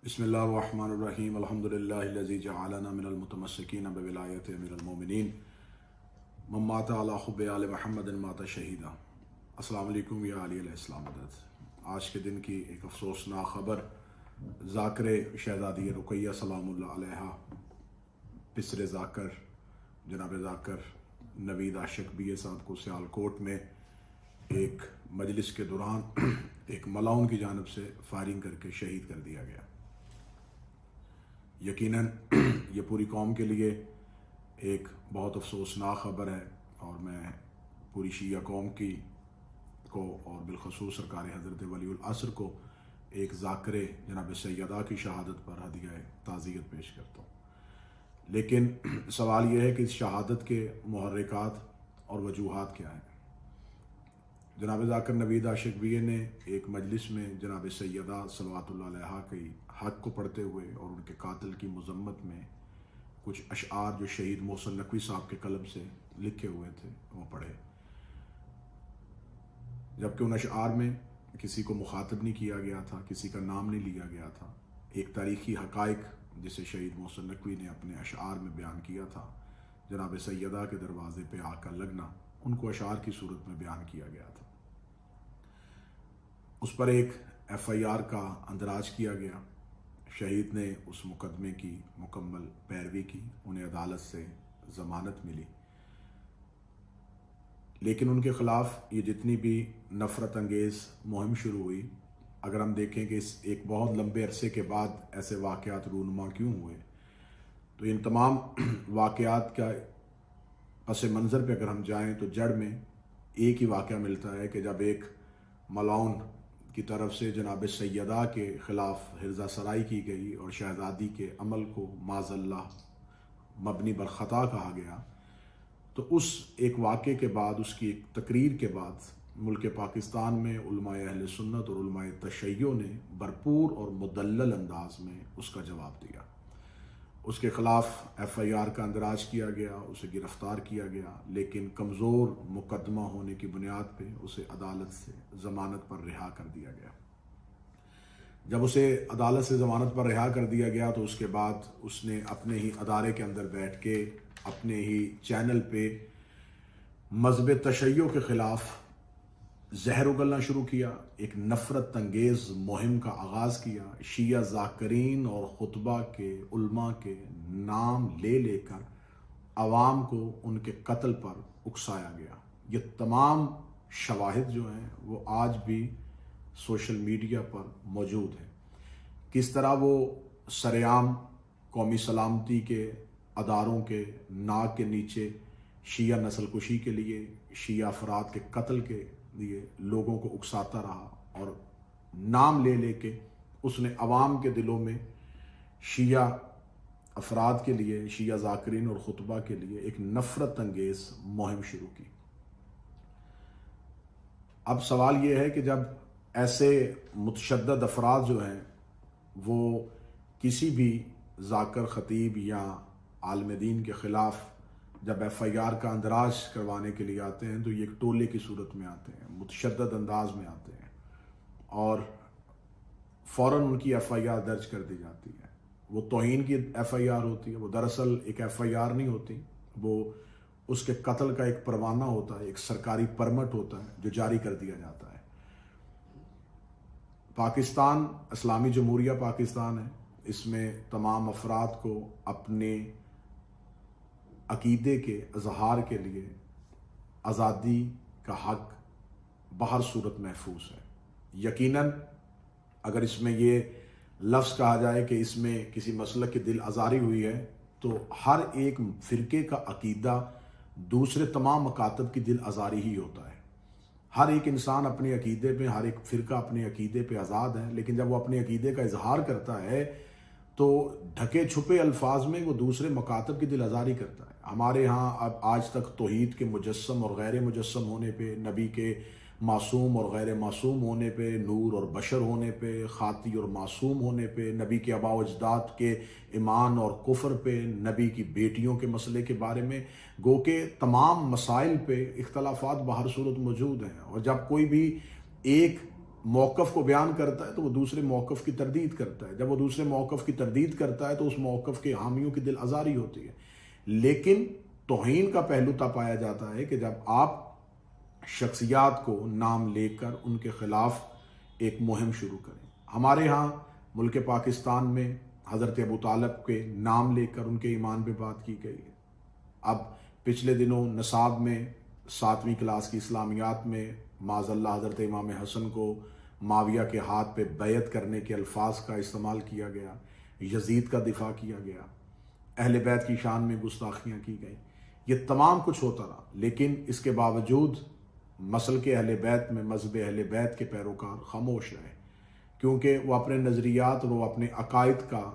بسم اللہ الرحمن الرحیم الحمدللہ الذی جعلنا من المتمسکین بولایت امیر المومنین من مات علی حب آل محمد مات شہیدا۔ السلام علیکم یا علی علیہ السلام عدد۔ آج کے دن کی ایک افسوسناک خبر ذاکر شہزادی رقیہ سلام اللہ علیہ پسر ذاکر جناب ذاکر نوید عاشق بی اے صاحب کو سیالکوٹ میں ایک مجلس کے دوران ایک ملاؤن کی جانب سے فائرنگ کر کے شہید کر دیا گیا۔ یقیناً یہ پوری قوم کے لیے ایک بہت افسوسناک خبر ہے، اور میں پوری شیعہ قوم کو اور بالخصوص سرکار حضرت ولی العصر کو ایک ذاکر جناب سیدہ کی شہادت پر ہدیہ تعزیت پیش کرتا ہوں۔ لیکن سوال یہ ہے کہ اس شہادت کے محرکات اور وجوہات کیا ہیں؟ جناب ذاکر نوید عاشق بی اے نے ایک مجلس میں جناب سیدہ صلوات اللہ علیہ کی حق کو پڑھتے ہوئے اور ان کے قاتل کی مذمت میں کچھ اشعار جو شہید محسن نقوی صاحب کے قلم سے لکھے ہوئے تھے وہ پڑھے، جبکہ ان اشعار میں کسی کو مخاطب نہیں کیا گیا تھا، کسی کا نام نہیں لیا گیا تھا۔ ایک تاریخی حقائق جسے شہید محسن نقوی نے اپنے اشعار میں بیان کیا تھا، جناب سیدہ کے دروازے پہ آ کر لگنا، ان کو اشعار کی صورت میں بیان کیا گیا تھا۔ اس پر ایک ایف آئی آر کا اندراج کیا گیا۔ شہید نے اس مقدمے کی مکمل پیروی کی، انہیں عدالت سے ضمانت ملی، لیکن ان کے خلاف یہ جتنی بھی نفرت انگیز مہم شروع ہوئی، اگر ہم دیکھیں کہ اس ایک بہت لمبے عرصے کے بعد ایسے واقعات رونما کیوں ہوئے، تو ان تمام واقعات کا پس منظر پہ اگر ہم جائیں تو جڑ میں ایک ہی واقعہ ملتا ہے کہ جب ایک ملاؤن کی طرف سے جناب سیدہ کے خلاف حرزہ سرائی کی گئی اور شہزادی کے عمل کو معاذ اللہ مبنی بر خطا کہا گیا، تو اس ایک واقعے کے بعد، اس کی ایک تقریر کے بعد ملک پاکستان میں علماء اہل سنت اور علماء تشیع نے بھرپور اور مدلل انداز میں اس کا جواب دیا۔ اس کے خلاف ایف آئی آر کا اندراج کیا گیا، اسے گرفتار کیا گیا، لیکن کمزور مقدمہ ہونے کی بنیاد پہ اسے عدالت سے ضمانت پر رہا کر دیا گیا۔ جب اسے عدالت سے ضمانت پر رہا کر دیا گیا تو اس کے بعد اس نے اپنے ہی ادارے کے اندر بیٹھ کے اپنے ہی چینل پہ مذہب تشیع کے خلاف زہر اگلنا شروع کیا، ایک نفرت انگیز مہم کا آغاز کیا۔ شیعہ ذاکرین اور خطبہ کے علماء کے نام لے لے کر عوام کو ان کے قتل پر اکسایا گیا۔ یہ تمام شواہد جو ہیں وہ آج بھی سوشل میڈیا پر موجود ہیں، کس طرح وہ سرعام قومی سلامتی کے اداروں کے ناک کے نیچے شیعہ نسل کشی کے لیے، شیعہ افراد کے قتل کے لیے لوگوں کو اکساتا رہا، اور نام لے لے کے اس نے عوام کے دلوں میں شیعہ افراد کے لیے، شیعہ ذاکرین اور خطبہ کے لیے ایک نفرت انگیز مہم شروع کی۔ اب سوال یہ ہے کہ جب ایسے متشدد افراد جو ہیں وہ کسی بھی ذاکر، خطیب یا عالم دین کے خلاف جب ایف آئی آر کا اندراج کروانے کے لیے آتے ہیں تو یہ ایک ٹولے کی صورت میں آتے ہیں، متشدد انداز میں آتے ہیں، اور فوراً ان کی ایف آئی آر درج کر دی جاتی ہے۔ وہ توہین کی ایف آئی آر ہوتی ہے، وہ دراصل ایک ایف آئی آر نہیں ہوتی، وہ اس کے قتل کا ایک پروانہ ہوتا ہے، ایک سرکاری پرمٹ ہوتا ہے جو جاری کر دیا جاتا ہے۔ پاکستان اسلامی جمہوریہ پاکستان ہے، اس میں تمام افراد کو اپنے عقیدے کے اظہار کے لیے آزادی کا حق بہر صورت محفوظ ہے۔ یقیناً اگر اس میں یہ لفظ کہا جائے کہ اس میں کسی مسلک کی دل آزاری ہوئی ہے، تو ہر ایک فرقے کا عقیدہ دوسرے تمام مکاتب کی دل آزاری ہی ہوتا ہے۔ ہر ایک انسان اپنے عقیدے پہ، ہر ایک فرقہ اپنے عقیدے پہ آزاد ہے، لیکن جب وہ اپنے عقیدے کا اظہار کرتا ہے تو ڈھکے چھپے الفاظ میں وہ دوسرے مکاتب کی دل آزاری کرتا ہے۔ ہمارے ہاں اب آج تک توحید کے مجسم اور غیر مجسم ہونے پہ، نبی کے معصوم اور غیر معصوم ہونے پہ، نور اور بشر ہونے پہ، خاطی اور معصوم ہونے پہ، نبی کے آباء و اجداد کے ایمان اور کفر پہ، نبی کی بیٹیوں کے مسئلے کے بارے میں، گو کہ تمام مسائل پہ اختلافات بہر صورت موجود ہیں، اور جب کوئی بھی ایک موقف کو بیان کرتا ہے تو وہ دوسرے موقف کی تردید کرتا ہے. جب وہ دوسرے موقف کی تردید کرتا ہے تو اس موقف کے حامیوں کی دل آزاری ہوتی ہے. لیکن توہین کا پہلو تب پایا جاتا ہے کہ جب آپ شخصیات کو نام لے کر ان کے خلاف ایک مہم شروع کریں. ہمارے ہاں ملک پاکستان میں حضرت ابو طالب کے نام لے کر ان کے ایمان پہ بات کی گئی ہے. اب پچھلے دنوں نصاب میں 7ویں کلاس کی اسلامیات میں معاذ اللہ حضرت امام حسن کو معاویہ کے ہاتھ پہ بیعت کرنے کے الفاظ کا استعمال کیا گیا، یزید کا دفاع کیا گیا، اہل بیت کی شان میں گستاخیاں کی گئیں. یہ تمام کچھ ہوتا رہا، لیکن اس کے باوجود مسلک اہل بیت میں مذہب اہل بیت کے پیروکار خاموش رہے، کیونکہ وہ اپنے نظریات اور وہ اپنے عقائد کا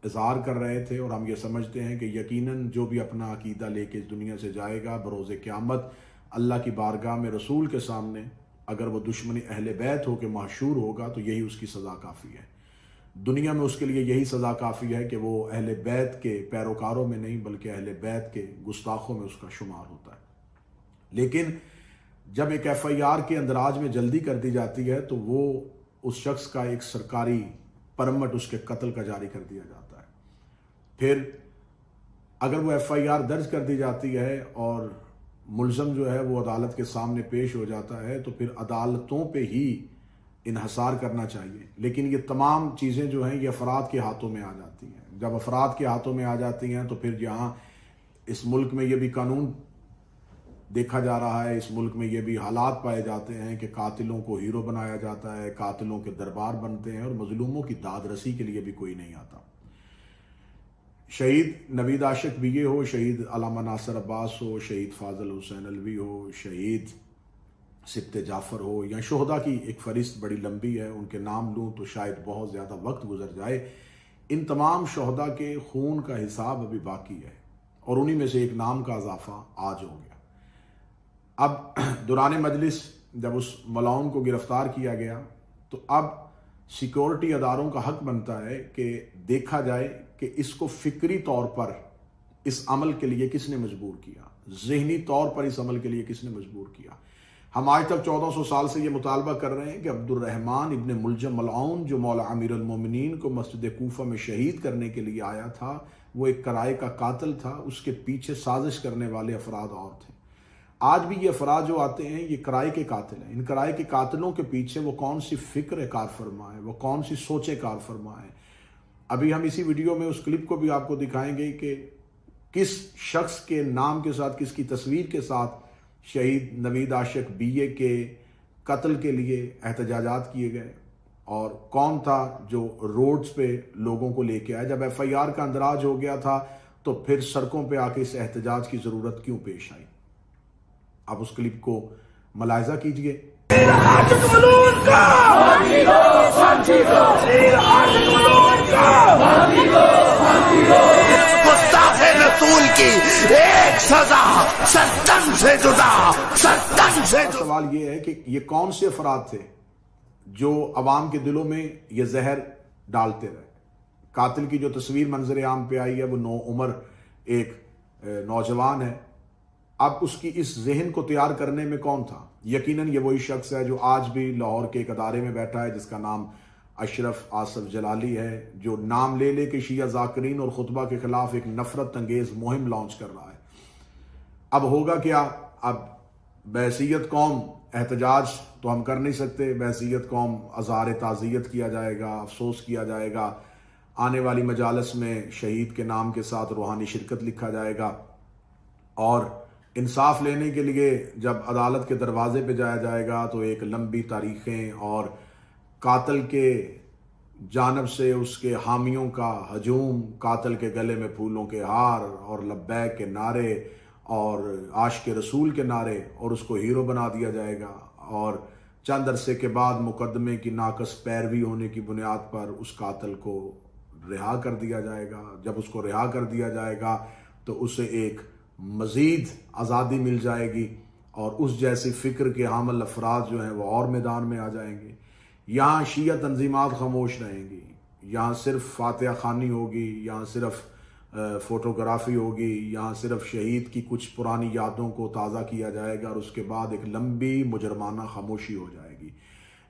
اظہار کر رہے تھے. اور ہم یہ سمجھتے ہیں کہ یقیناً جو بھی اپنا عقیدہ لے کے اس دنیا سے جائے گا بروز قیامت اللہ کی بارگاہ میں رسول کے سامنے اگر وہ دشمن اہل بیت ہو کے محشور ہوگا تو یہی اس کی سزا کافی ہے. دنیا میں اس کے لیے یہی سزا کافی ہے کہ وہ اہل بیت کے پیروکاروں میں نہیں بلکہ اہل بیت کے گستاخوں میں اس کا شمار ہوتا ہے. لیکن جب ایک FIR کے اندراج میں جلدی کر دی جاتی ہے تو وہ اس شخص کا ایک سرکاری پرمٹ اس کے قتل کا جاری کر دیا جاتا ہے. پھر اگر وہ FIR درج کر دی جاتی ہے اور ملزم جو ہے وہ عدالت کے سامنے پیش ہو جاتا ہے تو پھر عدالتوں پہ ہی انحصار کرنا چاہیے. لیکن یہ تمام چیزیں جو ہیں یہ افراد کے ہاتھوں میں آ جاتی ہیں. جب افراد کے ہاتھوں میں آ جاتی ہیں تو پھر جہاں اس ملک میں یہ بھی قانون دیکھا جا رہا ہے، اس ملک میں یہ بھی حالات پائے جاتے ہیں کہ قاتلوں کو ہیرو بنایا جاتا ہے، قاتلوں کے دربار بنتے ہیں اور مظلوموں کی داد رسی کے لیے بھی کوئی نہیں آتا. شہید نوید عاشق BA ہو، شہید علامہ ناصر عباس ہو، شہید فاضل حسین علوی ہو، شہید سبت جعفر ہو، یا شہداء کی ایک فہرست بڑی لمبی ہے، ان کے نام لوں تو شاید بہت زیادہ وقت گزر جائے. ان تمام شہداء کے خون کا حساب ابھی باقی ہے اور انہی میں سے ایک نام کا اضافہ آج ہو گیا. اب دوران مجلس جب اس ملعون کو گرفتار کیا گیا تو اب سیکورٹی اداروں کا حق بنتا ہے کہ دیکھا جائے کہ اس کو فکری طور پر اس عمل کے لیے کس نے مجبور کیا، ذہنی طور پر اس عمل کے لیے کس نے مجبور کیا. ہم آج تک 1400 سال سے یہ مطالبہ کر رہے ہیں کہ عبد الرحمن ابن ملجم ملعون جو مولا امیر المومنین کو مسجد کوفہ میں شہید کرنے کے لیے آیا تھا، وہ ایک کرائے کا قاتل تھا. اس کے پیچھے سازش کرنے والے افراد اور تھے. آج بھی یہ افراد جو آتے ہیں یہ کرائے کے قاتل ہیں. ان کرائے کے قاتلوں کے پیچھے وہ کون سی فکر کار فرما ہے، وہ کون سی سوچیں کار فرما ہے. ابھی ہم اسی ویڈیو میں اس کلپ کو بھی آپ کو دکھائیں گے کہ کس شخص کے نام کے ساتھ، کس کی تصویر کے ساتھ شہید نوید عاشق BA کے قتل کے لیے احتجاجات کیے گئے اور کون تھا جو روڈز پہ لوگوں کو لے کے آیا. جب FIR کا اندراج ہو گیا تھا تو پھر سڑکوں پہ آ کے اس احتجاج کی ضرورت کیوں پیش آئی. آپ اس کلپ کو ملاحظہ کیجئے. رسول کی ایک سزا سرطن سے جدا، سرطن سے جدا. سوال یہ ہے کہ یہ کون سے افراد تھے جو عوام کے دلوں میں یہ زہر ڈالتے رہے. قاتل کی جو تصویر منظر عام پہ آئی ہے وہ نوعمر ایک نوجوان ہے. اب اس کی اس ذہن کو تیار کرنے میں کون تھا؟ یقیناً یہ وہی شخص ہے جو آج بھی لاہور کے ایک ادارے میں بیٹھا ہے جس کا نام اشرف آصف جلالی ہے، جو نام لے لے کے شیعہ ذاکرین اور خطبہ کے خلاف ایک نفرت انگیز مہم لانچ کر رہا ہے. اب ہوگا کیا؟ اب بحیثیت قوم احتجاج تو ہم کر نہیں سکتے، بحیثیت قوم اظہار تعزیت کیا جائے گا، افسوس کیا جائے گا، آنے والی مجالس میں شہید کے نام کے ساتھ روحانی شرکت لکھا جائے گا، اور انصاف لینے کے لیے جب عدالت کے دروازے پہ جایا جائے گا تو ایک لمبی تاریخیں اور قاتل کے جانب سے اس کے حامیوں کا ہجوم، قاتل کے گلے میں پھولوں کے ہار اور لبیک کے نعرے اور عاشق رسول کے نعرے، اور اس کو ہیرو بنا دیا جائے گا، اور چند عرصے کے بعد مقدمے کی ناقص پیروی ہونے کی بنیاد پر اس قاتل کو رہا کر دیا جائے گا. جب اس کو رہا کر دیا جائے گا تو اسے ایک مزید آزادی مل جائے گی اور اس جیسی فکر کے حامل افراد جو ہیں وہ اور میدان میں آ جائیں گے. یہاں شیعہ تنظیمات خاموش رہیں گی، یہاں صرف فاتحہ خوانی ہوگی، یہاں صرف فوٹوگرافی ہوگی، یہاں صرف شہید کی کچھ پرانی یادوں کو تازہ کیا جائے گا اور اس کے بعد ایک لمبی مجرمانہ خاموشی ہو جائے گی.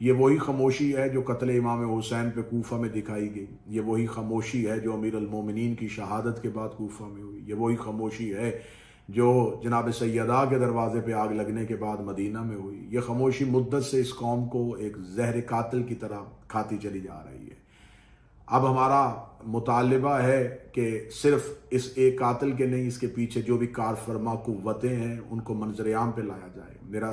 یہ وہی خاموشی ہے جو قتل امام حسین پہ کوفہ میں دکھائی گئی، یہ وہی خاموشی ہے جو امیر المومنین کی شہادت کے بعد کوفہ میں ہوئی، یہ وہی خاموشی ہے جو جناب سیدہ کے دروازے پہ آگ لگنے کے بعد مدینہ میں ہوئی۔ یہ خاموشی مدت سے اس قوم کو ایک زہر قاتل کی طرح کھاتی چلی جا رہی ہے۔ اب ہمارا مطالبہ ہے کہ صرف اس ایک قاتل کے نہیں، اس کے پیچھے جو بھی کار فرما قوتیں ہیں ان کو منظر عام پہ لایا جائے۔ میرا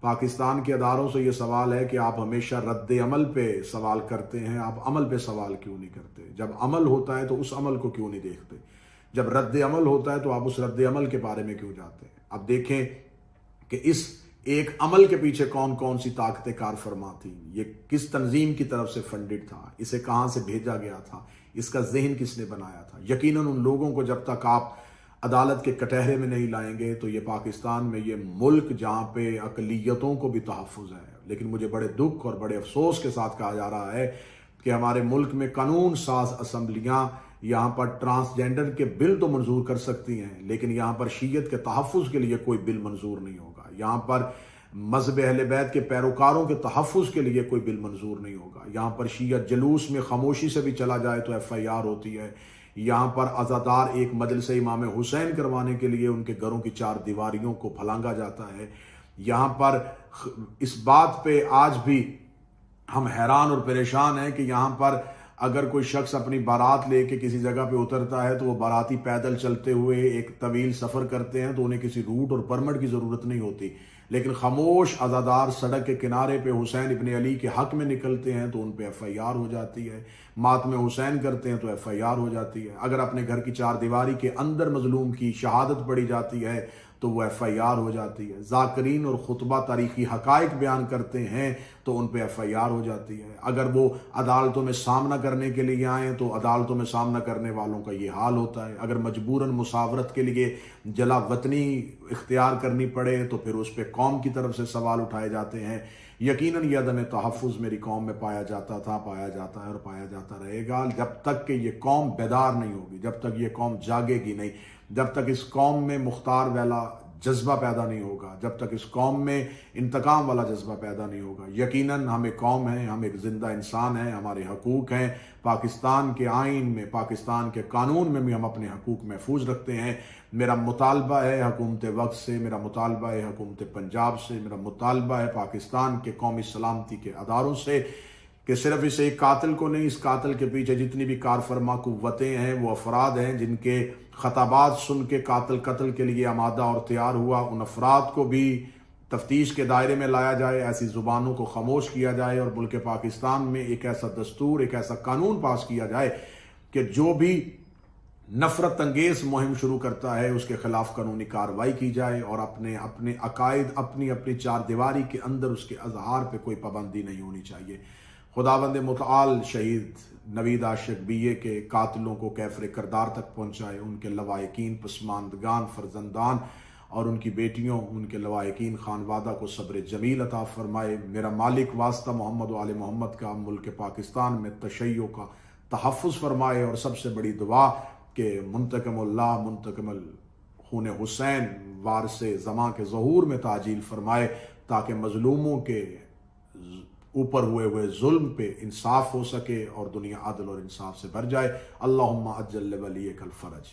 پاکستان کے اداروں سے یہ سوال ہے کہ آپ ہمیشہ رد عمل پہ سوال کرتے ہیں، آپ عمل پہ سوال کیوں نہیں کرتے؟ جب عمل ہوتا ہے تو اس عمل کو کیوں نہیں دیکھتے؟ جب رد عمل ہوتا ہے تو آپ اس رد عمل کے بارے میں کیوں جاتے ہیں؟ اب دیکھیں کہ اس ایک عمل کے پیچھے کون کون سی طاقتیں کار فرما تھیں، یہ کس تنظیم کی طرف سے فنڈڈ تھا، اسے کہاں سے بھیجا گیا تھا، اس کا ذہن کس نے بنایا تھا۔ یقیناً ان لوگوں کو جب تک آپ عدالت کے کٹہرے میں نہیں لائیں گے تو یہ پاکستان میں یہ ملک جہاں پہ اقلیتوں کو بھی تحفظ ہے، لیکن مجھے بڑے دکھ اور بڑے افسوس کے ساتھ کہا جا رہا ہے کہ ہمارے ملک میں قانون ساز اسمبلیاں یہاں پر ٹرانسجینڈر کے بل تو منظور کر سکتی ہیں، لیکن یہاں پر شیعت کے تحفظ کے لیے کوئی بل منظور نہیں ہوگا، یہاں پر مذہب اہل بیت کے پیروکاروں کے تحفظ کے لیے کوئی بل منظور نہیں ہوگا، یہاں پر شیعت جلوس میں خاموشی سے بھی چلا جائے تو ایف آئی آر ہوتی ہے، یہاں پر عزادار ایک مجلس امام حسین کروانے کے لیے ان کے گھروں کی چار دیواریوں کو پھلانگا جاتا ہے، یہاں پر اس بات پہ آج بھی ہم حیران اور پریشان ہیں کہ یہاں پر اگر کوئی شخص اپنی بارات لے کے کسی جگہ پہ اترتا ہے تو وہ باراتی پیدل چلتے ہوئے ایک طویل سفر کرتے ہیں تو انہیں کسی روٹ اور پرمٹ کی ضرورت نہیں ہوتی، لیکن خاموش عزادار سڑک کے کنارے پہ حسین ابن علی کے حق میں نکلتے ہیں تو ان پہ ایف آئی آر ہو جاتی ہے، ماتم حسین کرتے ہیں تو ایف آئی آر ہو جاتی ہے، اگر اپنے گھر کی چار دیواری کے اندر مظلوم کی شہادت پڑھی جاتی ہے تو وہ ایف آئی آر ہو جاتی ہے، ذاکرین اور خطبہ تاریخی حقائق بیان کرتے ہیں تو ان پہ ایف آئی آر ہو جاتی ہے، اگر وہ عدالتوں میں سامنا کرنے کے لیے آئیں تو عدالتوں میں سامنا کرنے والوں کا یہ حال ہوتا ہے، اگر مجبوراً مساورت کے لیے جلا وطنی اختیار کرنی پڑے تو پھر اس پہ قوم کی طرف سے سوال اٹھائے جاتے ہیں۔ یقیناً یہ عدم تحفظ میری قوم میں پایا جاتا تھا، پایا جاتا ہے اور پایا جاتا رہے گا جب تک کہ یہ قوم بیدار نہیں ہوگی، جب تک یہ قوم جاگے گی نہیں، جب تک اس قوم میں مختار والا جذبہ پیدا نہیں ہوگا، جب تک اس قوم میں انتقام والا جذبہ پیدا نہیں ہوگا۔ یقیناً ہم ایک قوم ہیں، ہم ایک زندہ انسان ہیں، ہمارے حقوق ہیں، پاکستان کے آئین میں، پاکستان کے قانون میں بھی ہم اپنے حقوق محفوظ رکھتے ہیں۔ میرا مطالبہ ہے حکومت وقت سے، میرا مطالبہ ہے حکومت پنجاب سے، میرا مطالبہ ہے پاکستان کے قومی سلامتی کے اداروں سے کہ صرف اس ایک قاتل کو نہیں، اس قاتل کے پیچھے جتنی بھی کار فرما قوتیں ہیں، وہ افراد ہیں جن کے خطابات سن کے قاتل قتل کے لیے آمادہ اور تیار ہوا، ان افراد کو بھی تفتیش کے دائرے میں لایا جائے، ایسی زبانوں کو خاموش کیا جائے اور ملک پاکستان میں ایک ایسا دستور، ایک ایسا قانون پاس کیا جائے کہ جو بھی نفرت انگیز مہم شروع کرتا ہے اس کے خلاف قانونی کارروائی کی جائے اور اپنے عقائد، اپنی چار دیواری کے اندر اس کے اظہار پہ کوئی پابندی نہیں ہونی چاہیے۔ خداوند متعال شہید نوید عاشق BA کے قاتلوں کو کیفر کردار تک پہنچائے، ان کے لواحقین، پسماندگان، فرزندان اور ان کی بیٹیوں، ان کے لواحقین خانوادہ کو صبر جمیل عطا فرمائے۔ میرا مالک واسطہ محمد و آل محمد کا ملک پاکستان میں تشیع کا تحفظ فرمائے، اور سب سے بڑی دعا کہ منتقم اللہ، منتقم خون حسین وارث زماں کے ظہور میں تعجیل فرمائے تاکہ مظلوموں کے اوپر ہوئے ظلم پہ انصاف ہو سکے اور دنیا عدل اور انصاف سے بھر جائے۔ اللہم اجل ولیک الفرج۔